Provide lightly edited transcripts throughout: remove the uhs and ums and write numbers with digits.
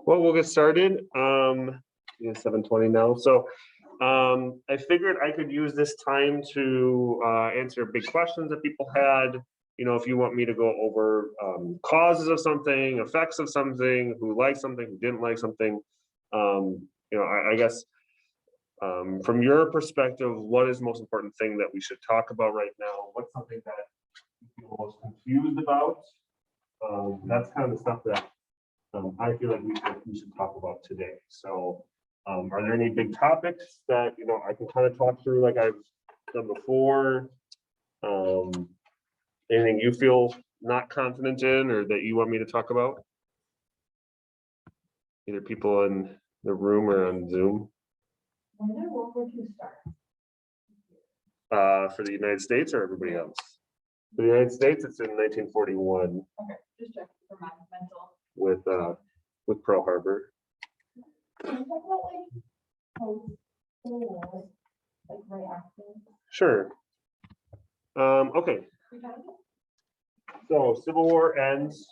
Well, we'll get started. It's 7:20 now. So I figured I could use this time to answer big questions that people had. You know, if you want me to go over causes of something, effects of something, who liked something, who didn't like something. You know, I guess from your perspective, what is the most important thing that we should talk about right now? What's something that you're most confused about? That's kind of the stuff that I feel like we should talk about today. So are there any big topics that, you know, I can kind of talk through like I've done before? Anything you feel not confident in or that you want me to talk about? Either people in the room or on Zoom? When did World War II start? For the United States or everybody else? For the United States, it's in 1941 Okay, just checking for my mental. with Pearl Harbor. Can you talk about like post-Civil War, like right after? Sure. Okay, We kind of- so Civil War ends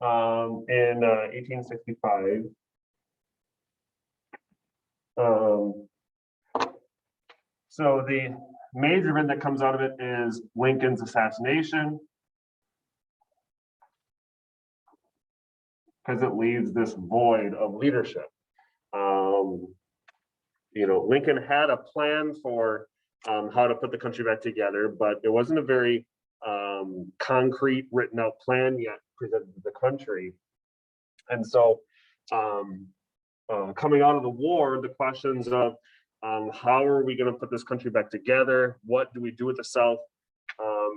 in 1865. So the major event that comes out of it is Lincoln's assassination, because it leaves this void of leadership. You know, Lincoln had a plan for how to put the country back together, but it wasn't a very concrete, written out plan yet presented to the country. And so coming out of the war, the questions of how are we going to put this country back together? What do we do with the South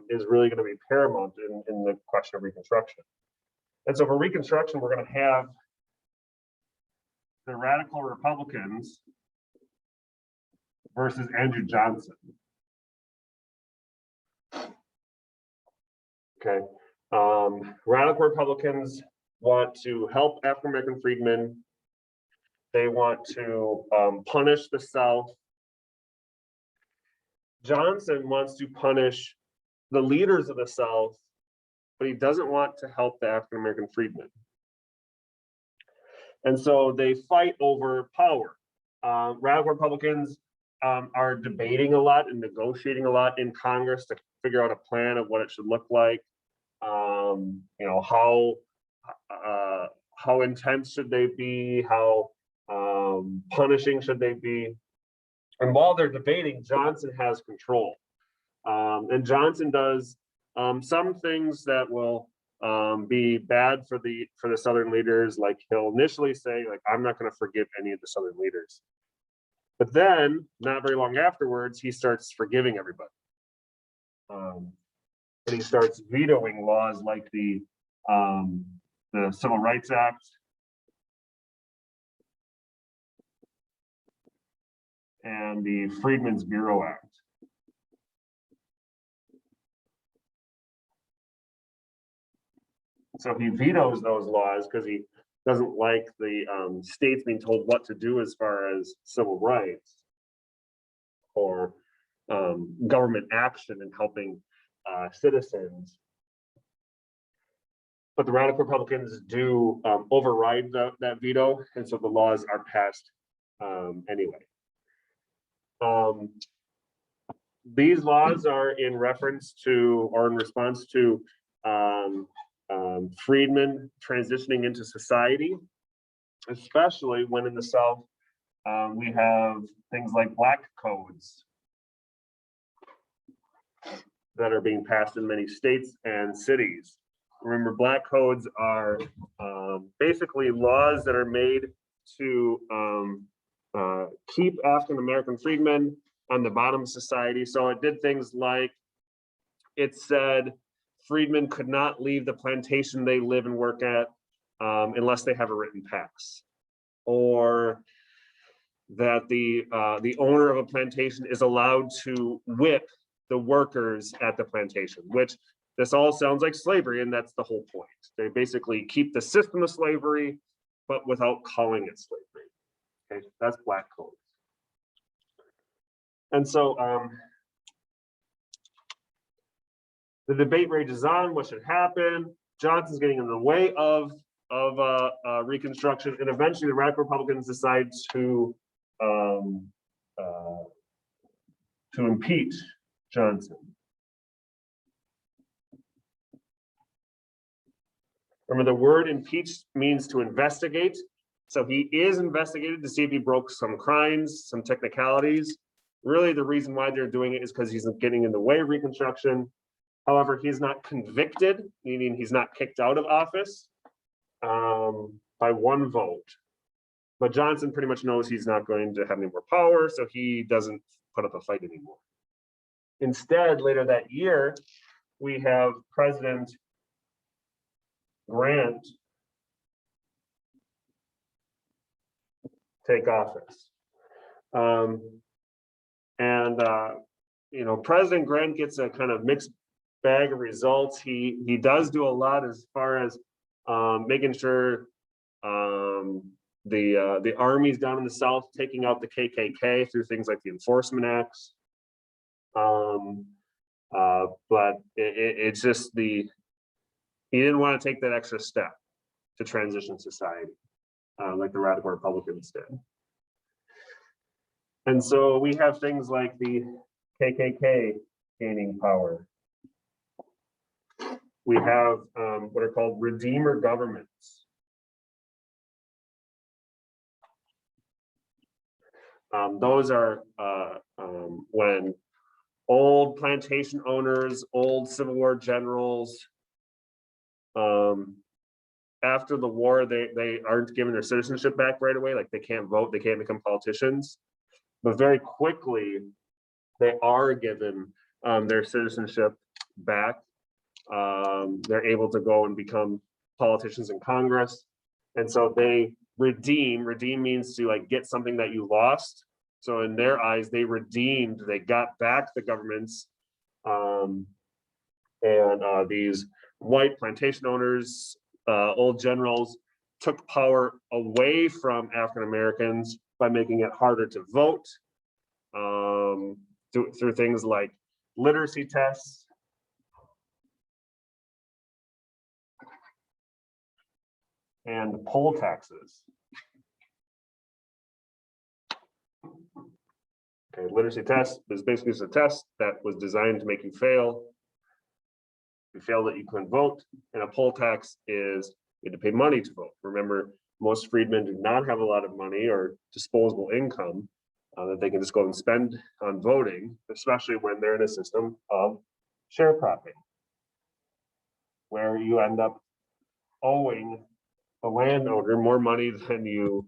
is really going to be paramount in the question of Reconstruction. And so for Reconstruction, we're going to have the radical Republicans versus Andrew Johnson. Okay. Radical Republicans want to help African American freedmen. They want to punish the South. Johnson wants to punish the leaders of the South, but he doesn't want to help the African American freedmen. And so they fight over power. Radical Republicans are debating a lot and negotiating a lot in Congress to figure out a plan of what it should look like. You know, how intense should they be? How punishing should they be? And while they're debating, Johnson has control. And Johnson does some things that will be bad for the Southern leaders. Like he'll initially say, like, I'm not going to forgive any of the Southern leaders. But then, not very long afterwards, he starts forgiving everybody. And he starts vetoing laws like the Civil Rights Act and the Freedmen's Bureau Act. So he vetoes those laws because he doesn't like the states being told what to do as far as civil rights or government action in helping citizens. But the radical Republicans do override that veto, and so the laws are passed anyway. These laws are in reference to or in response to freedmen transitioning into society, especially when in the South we have things like black codes that are being passed in many states and cities. Remember, black codes are basically laws that are made to keep African American freedmen on the bottom of society. So it did things like it said freedmen could not leave the plantation they live and work at unless they have a written pass, or that the owner of a plantation is allowed to whip the workers at the plantation, which this all sounds like slavery, and that's the whole point. They basically keep the system of slavery, but without calling it slavery. Okay, that's black codes. And so the debate rages on what should happen. Johnson's getting in the way of Reconstruction, and eventually the Radical Republicans decide to impeach Johnson. Remember, the word impeach means to investigate. So he is investigated to see if he broke some crimes, some technicalities. Really, the reason why they're doing it is because he's getting in the way of Reconstruction. However, he's not convicted, meaning he's not kicked out of office by one vote. But Johnson pretty much knows he's not going to have any more power, so he doesn't put up a fight anymore. Instead, later that year, we have President Grant take office. President Grant gets a kind of mixed bag of results. He does do a lot as far as making sure the armies down in the South taking out the KKK through things like the Enforcement Acts. But it's just he didn't want to take that extra step to transition society like the Radical Republicans did. And so we have things like the KKK gaining power. We have what are called Redeemer governments. Those are when old plantation owners, old Civil War generals, after the war, they aren't given their citizenship back right away. Like they can't vote, they can't become politicians. But very quickly, they are given their citizenship back. They're able to go and become politicians in Congress. And so they redeem means to like get something that you lost. So in their eyes, they redeemed, they got back the governments. These white plantation owners, old generals, took power away from African Americans by making it harder to vote through things like literacy tests. And poll taxes. Okay, literacy test is basically just a test that was designed to make you fail. If you failed it, you couldn't vote. And a poll tax is you had to pay money to vote. Remember, most freedmen do not have a lot of money or disposable income that they can just go and spend on voting, especially when they're in a system of sharecropping, where you end up owing the landowner more money than you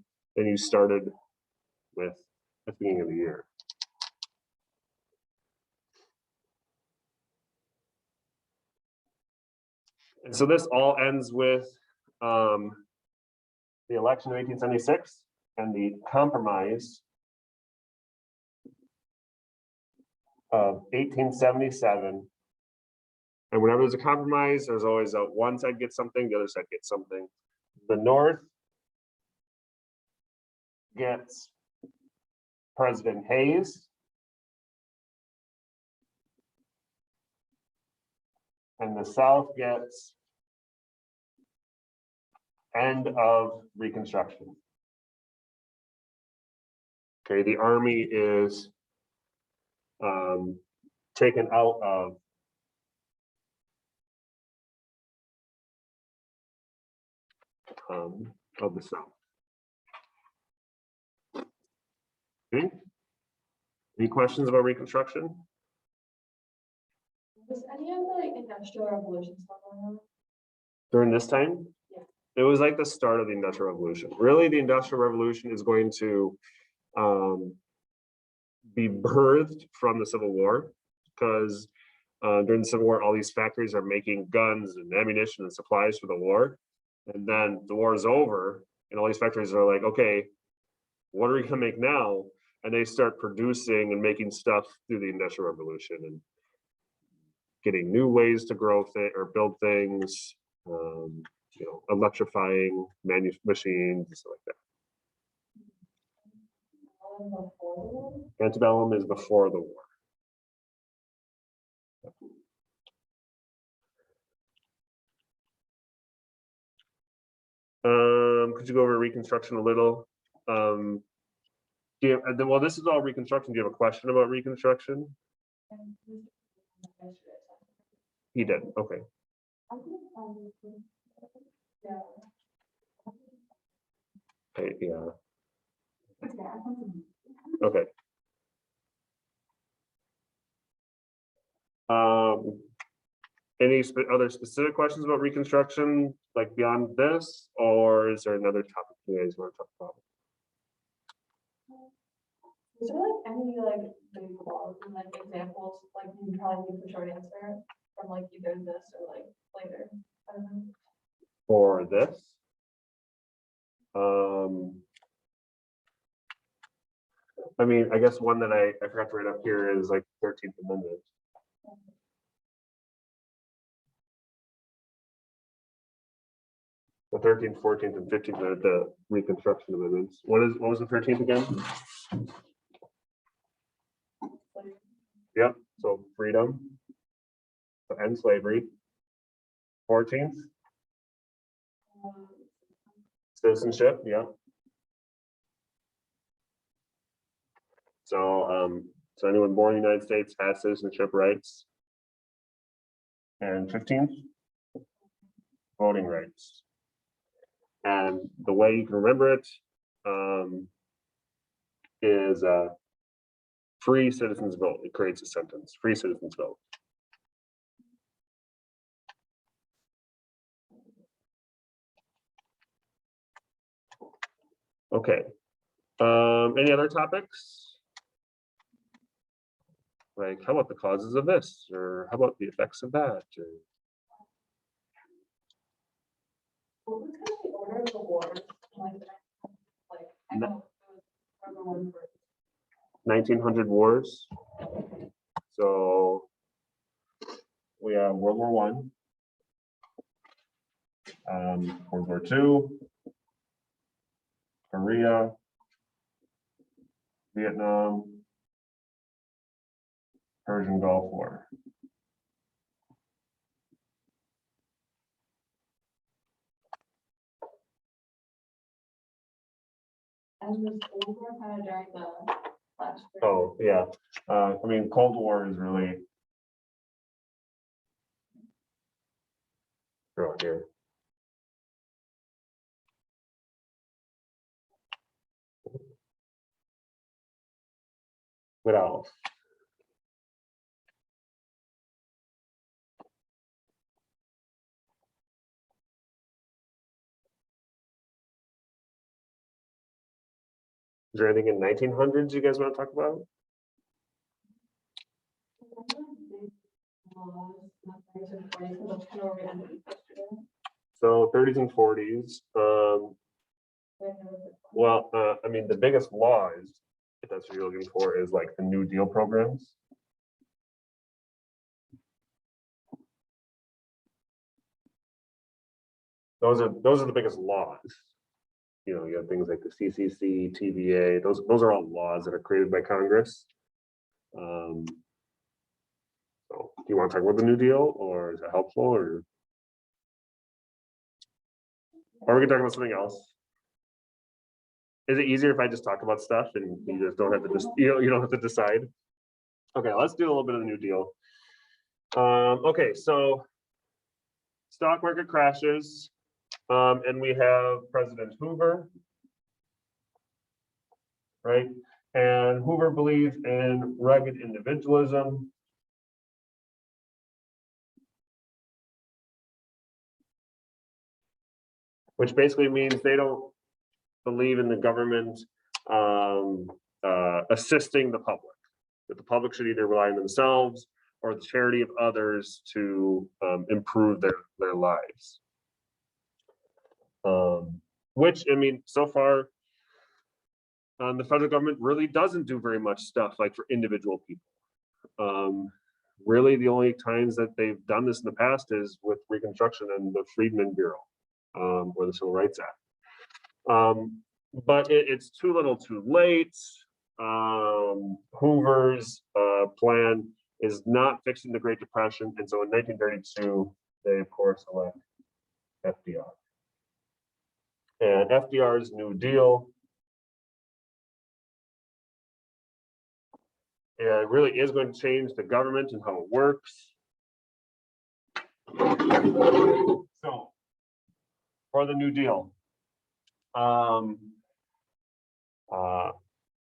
started with at the beginning of the year. And so this all ends with the election of 1876 and the compromise of 1877. And whenever there's a compromise, there's always one side gets something, the other side gets something. The North gets President Hayes, and the South gets end of Reconstruction. Okay, the Army is taken out of the South. Okay. Any questions about Reconstruction? Was any of the Industrial Revolution stuff going on? During this time? Yeah. It was like the start of the Industrial Revolution. Really, the Industrial Revolution is going to be birthed from the Civil War, because during the Civil War, all these factories are making guns and ammunition and supplies for the war. And then the war is over, and all these factories are like, okay, what are we gonna make now? And they start producing and making stuff through the Industrial Revolution and getting new ways to grow or build things, electrifying machines and stuff like that. Antebellum is before the war. Could you go over Reconstruction a little? Well, this is all Reconstruction. Do you have a question about Reconstruction? He did, okay. Yeah, okay. Any other specific questions about Reconstruction, like beyond this, or is there another topic you guys want to talk about? Is there like any like big laws and like examples, like you probably need the short answer from like either this or like later? I don't know. For this? I mean, I guess one that I forgot to write up here is like 13th Amendment. The 13th, 14th, and 15th are the Reconstruction Amendments. What was the 13th again? Yep, so freedom, to end slavery. 14th, citizenship, yeah. So anyone born in the United States has citizenship rights. And 15th, voting rights. And the way you can remember it is free citizens vote. It creates a sentence, free citizens vote. Okay. Any other topics? Like, how about the causes of this? Or how about the effects of that? Or... What was kind of the order of the wars? Like I know it was 1900 wars. So we have World War I, World War II, Korea, Vietnam, Persian Gulf War. And was Cold War kind of during the last year? Oh, yeah. I mean, Cold War is really right here. What else? Is there anything in 1900s you guys want to talk about? So 30s and 40s. Well, I mean, the biggest law is, if that's what you're looking for, is like the New Deal programs. Those are the biggest laws. You know, you have things like the CCC, TVA. Those are all laws that are created by Congress. So, do you want to talk about the New Deal, or is it helpful, or we can talk about something else? Is it easier if I just talk about stuff and you just don't have to just you don't have to decide? Okay, let's do a little bit of the New Deal. Okay, so stock market crashes, and we have President Hoover, right? And Hoover believed in rugged individualism. Which basically means they don't believe in the government assisting the public. That the public should either rely on themselves or the charity of others to improve their lives. Which, I mean, so far, the federal government really doesn't do very much stuff like for individual people. Really, the only times that they've done this in the past is with Reconstruction and the Freedmen Bureau, or the Civil Rights Act. But it's too little too late. Hoover's plan is not fixing the Great Depression. And so in 1932, they of course elect FDR. and FDR's New Deal. And it really is going to change the government and how it works. So, for the New Deal,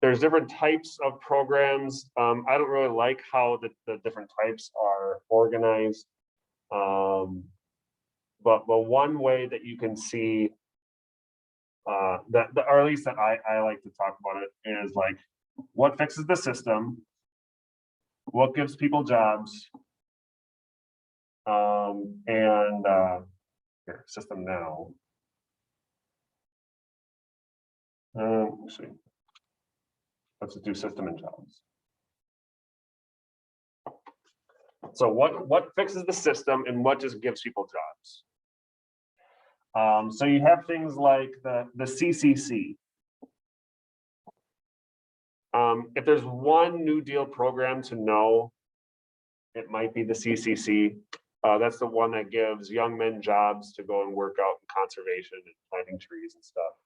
there's different types of programs. I don't really like how the different types are organized. But one way that you can see that, or at least that I like to talk about it, is like what fixes the system, what gives people jobs, and here, system now. Let's see. Let's do system and jobs. So what fixes the system and what just gives people jobs? So you have things like the CCC. If there's one New Deal program to know, it might be the CCC. That's the one that gives young men jobs to go and work out in conservation and planting trees and stuff.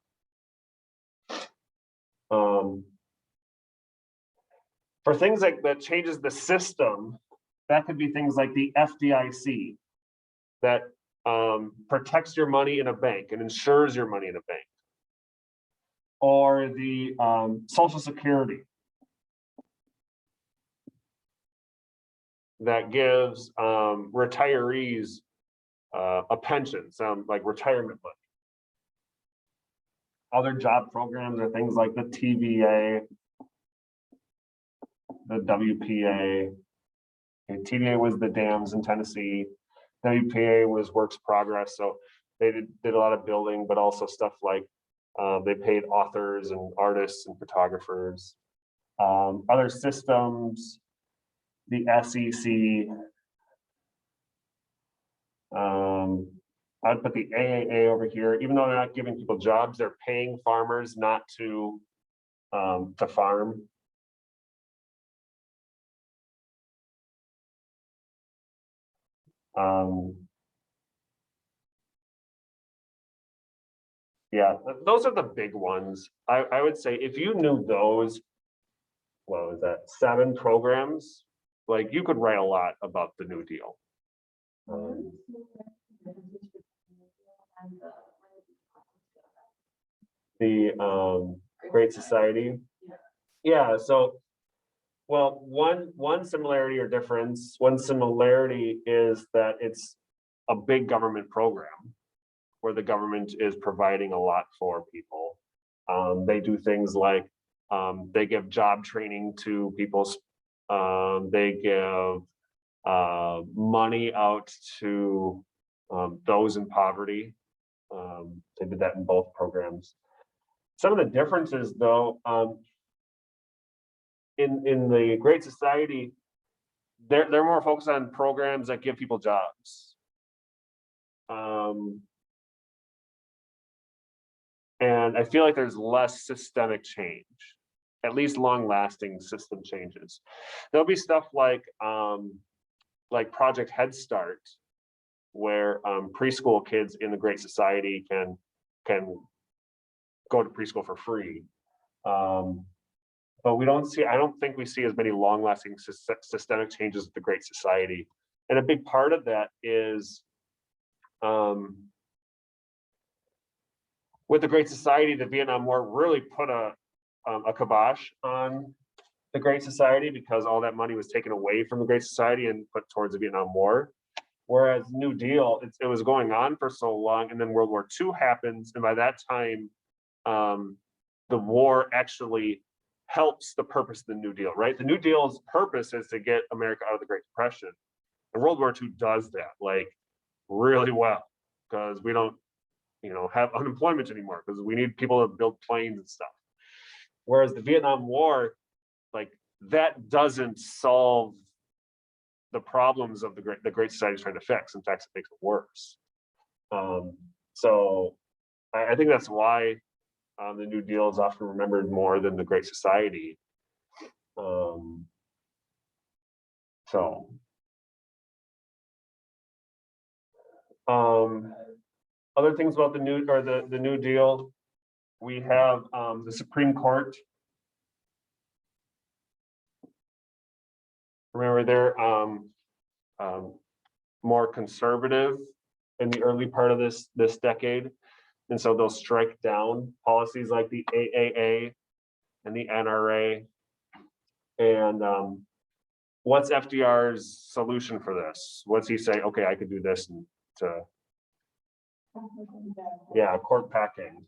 For things like that changes the system, that could be things like the FDIC that protects your money in a bank and insures your money in a bank, or the Social Security that gives retirees a pension, some like retirement money. Other job programs are things like the TVA, the WPA. And TVA was the dams in Tennessee. WPA was Works Progress, so they did a lot of building, but also stuff like they paid authors and artists and photographers. Other systems, the SEC. I'd put the AAA over here. Even though they're not giving people jobs, they're paying farmers not to farm. Yeah, those are the big ones. I would say if you knew those, what was that, 7 programs, like you could write a lot about the New Deal. The Great Society. Yeah, so well, one similarity or difference, one similarity is that it's a big government program where the government is providing a lot for people. They do things like they give job training to people. They give money out to those in poverty. They did that in both programs. Some of the differences, though, in the Great Society, they're more focused on programs that give people jobs. And I feel like there's less systemic change, at least long-lasting system changes. There'll be stuff like Project Head Start, where preschool kids in the Great Society can go to preschool for free. But I don't think we see as many long-lasting systemic changes with the Great Society. And a big part of that is with the Great Society, the Vietnam War really put a kibosh on the Great Society because all that money was taken away from the Great Society and put towards the Vietnam War. Whereas New Deal, it was going on for so long, and then World War II happens, and by that time, the war actually helps the purpose of the New Deal, right? The New Deal's purpose is to get America out of the Great Depression. And World War II does that like really well because we don't, have unemployment anymore because we need people to build planes and stuff. Whereas the Vietnam War, like that doesn't solve the problems of the Great Society is trying to fix. In fact, it makes it worse. So I think that's why the New Deal is often remembered more than the Great Society. Other things about the New Deal, we have the Supreme Court. Remember, they're more conservative in the early part of this decade. And so they'll strike down policies like the AAA and the NRA. And what's FDR's solution for this? What's he say? Okay, I could do this and yeah, court packing.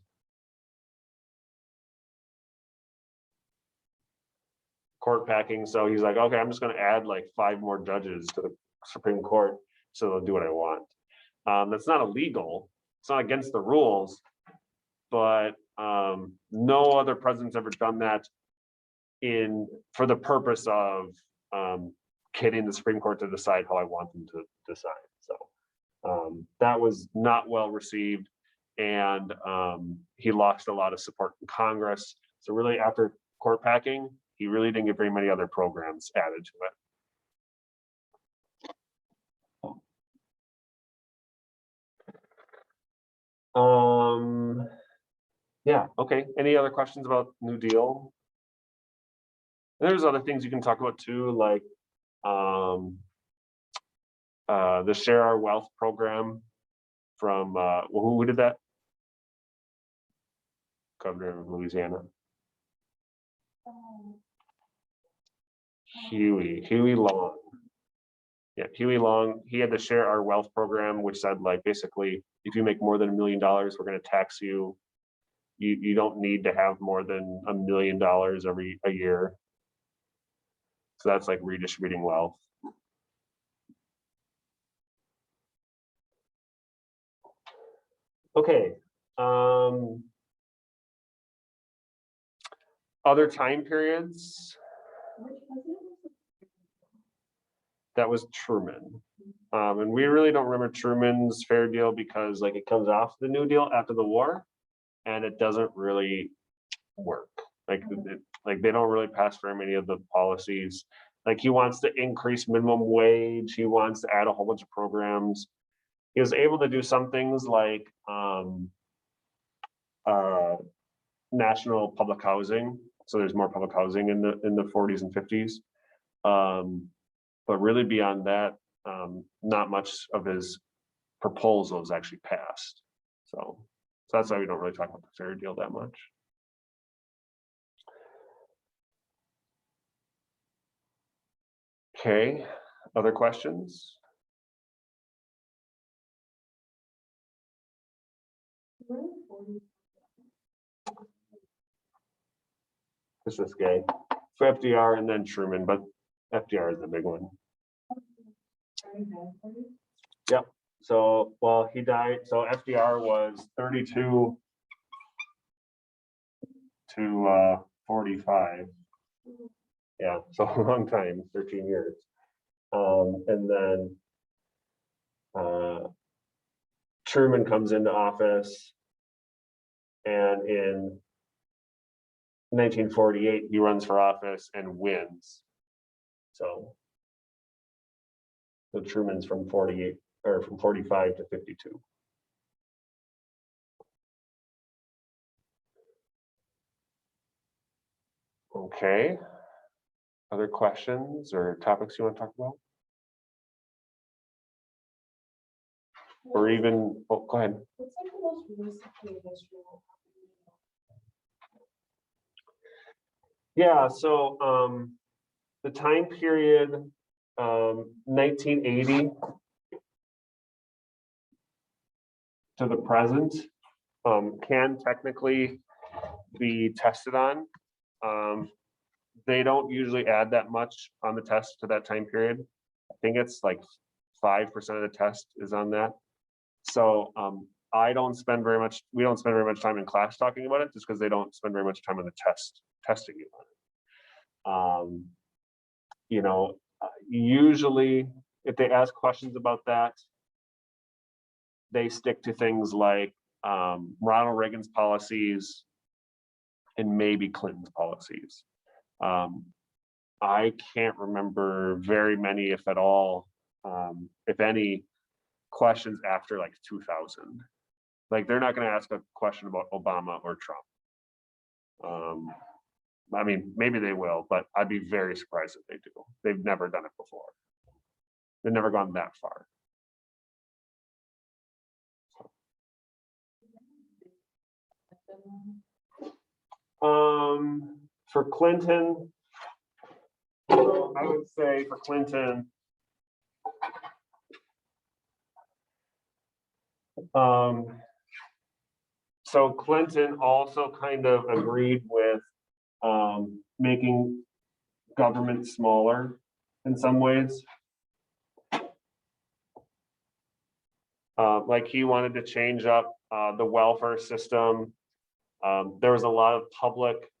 Court packing. So he's like, okay, I'm just going to add like 5 more judges to the Supreme Court so they'll do what I want. That's not illegal. It's not against the rules, but no other president's ever done that for the purpose of getting the Supreme Court to decide how I want them to decide. So that was not well received, and he lost a lot of support in Congress. So really, after court packing, he really didn't get very many other programs added to it. Yeah, okay. Any other questions about New Deal? There's other things you can talk about too, like the Share Our Wealth program from who did that? Governor of Louisiana. Huey Long. Yeah, Huey Long, he had the Share Our Wealth program, which said like basically, if you make more than $1 million, we're going to tax you. You don't need to have more than $1 million a year. So that's like redistributing wealth. Okay. Other time periods. That was Truman. And we really don't remember Truman's Fair Deal because like it comes off the New Deal after the war, and it doesn't really work. Like they don't really pass very many of the policies. Like he wants to increase minimum wage. He wants to add a whole bunch of programs. He was able to do some things like national public housing. So there's more public housing in the 40s and 50s. But really beyond that, not much of his proposals actually passed. So that's why we don't really talk about the Fair Deal that much. Okay, other questions? It's this guy. So FDR and then Truman, but FDR is the big one. Yep. So, well, he died. So FDR was 32 to 45. Yeah, so a long time, 13 years. And then Truman comes into office, and in 1948, he runs for office and wins. So Truman's from 48 or from 45 to 52. Okay. Other questions or topics you want to talk about? Or even, oh, go ahead. What's like the most recent history? Yeah, so the time period 1980 to the present can technically be tested on. They don't usually add that much on the test to that time period. I think it's like 5% of the test is on that. So we don't spend very much time in class talking about it just because they don't spend very much time on the testing you on it. You know, usually if they ask questions about that, they stick to things like Ronald Reagan's policies and maybe Clinton's policies. I can't remember very many, if at all, if any, questions after like 2000. Like, they're not gonna ask a question about Obama or Trump. I mean, maybe they will, but I'd be very surprised if they do. They've never done it before. They've never gone that far. For Clinton, I would say for Clinton, so Clinton also kind of agreed with making government smaller in some ways. Like, he wanted to change up the welfare system. There was a lot of public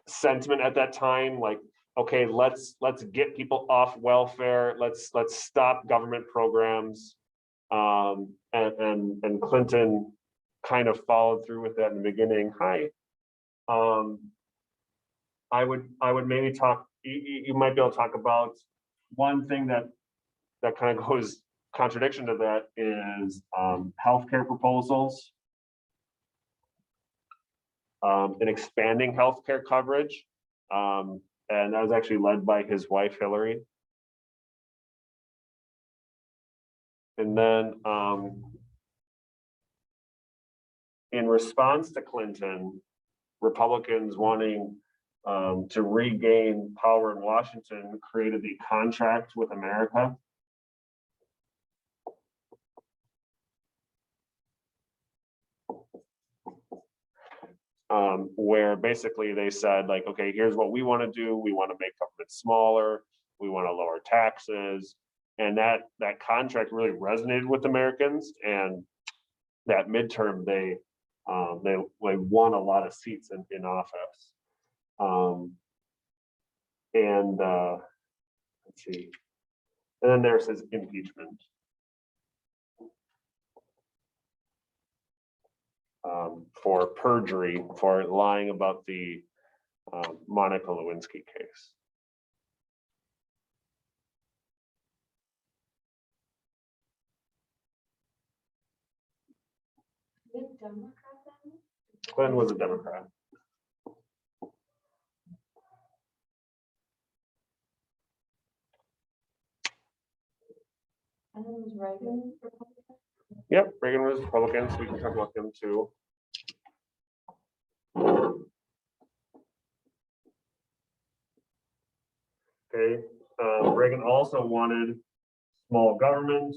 sentiment at that time, like, okay, let's get people off welfare. Let's stop government programs. And Clinton kind of followed through with that in the beginning. I would maybe talk. You might be able to talk about one thing that kind of goes contradiction to that is healthcare proposals. And expanding healthcare coverage. And that was actually led by his wife, Hillary. And then in response to Clinton, Republicans wanting to regain power in Washington created the Contract with America. Where basically they said, like, okay, here's what we want to do. We want to make government smaller. We want to lower taxes. And that contract really resonated with Americans. And that midterm, they won a lot of seats in office. Let's see. And then there's his impeachment. For perjury, for lying about the Monica Lewinsky case. Clinton was a Democrat. And then was Reagan Republican? Yep, Reagan was Republican, so we can talk about him too. Okay, Reagan also wanted small government.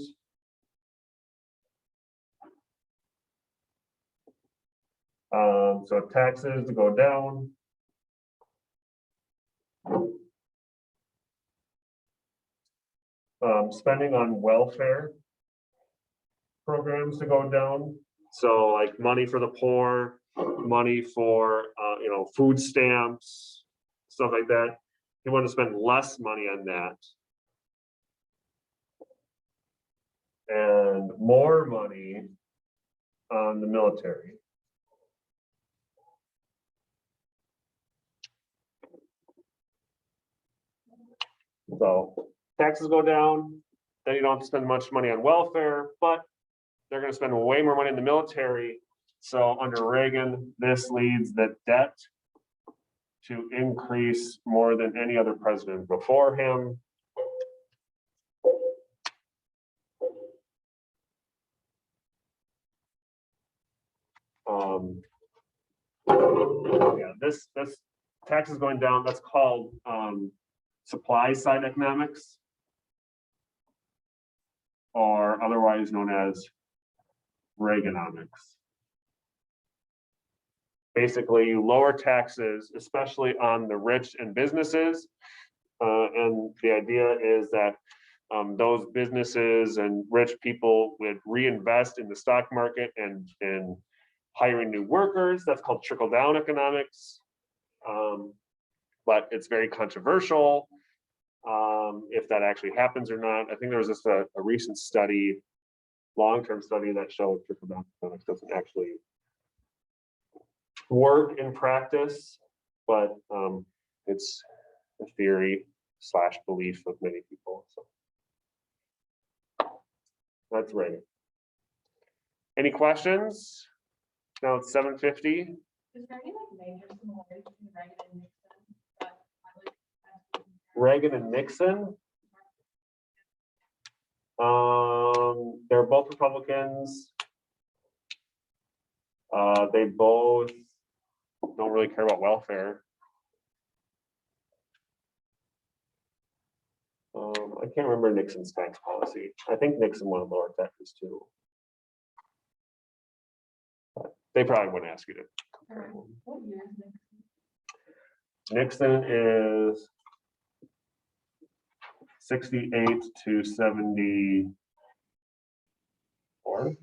So taxes to go down. Spending on welfare programs to go down. So like money for the poor, money for food stamps, stuff like that. He wanted to spend less money on that. And more money on the military. So taxes go down, then you don't have to spend much money on welfare, but they're going to spend way more money in the military. So under Reagan, this leads the debt to increase more than any other president before him. Yeah, this taxes going down, that's called supply side economics, or otherwise known as Reaganomics. Basically, you lower taxes, especially on the rich and businesses. And the idea is that those businesses and rich people would reinvest in the stock market and in hiring new workers. That's called trickle-down economics. But it's very controversial if that actually happens or not. I think there was just a recent study, long-term study, that showed trickle-down economics doesn't actually work in practice, but it's a theory / belief of many people. So That's Reagan. Any questions? Now it's 7:50. Is there any like major similarities between Reagan and Nixon that I like? Reagan and Nixon. They're both Republicans. They both don't really care about welfare. I can't remember Nixon's tax policy. I think Nixon wanted lower taxes too. But they probably wouldn't ask you to compare them. What year is Nixon? Nixon is 68 to 74.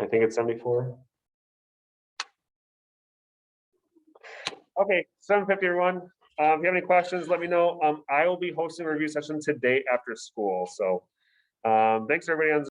I think it's 74. Okay, 7:50 everyone. If you have any questions, let me know. I will be hosting a review session today after school. So thanks everybody on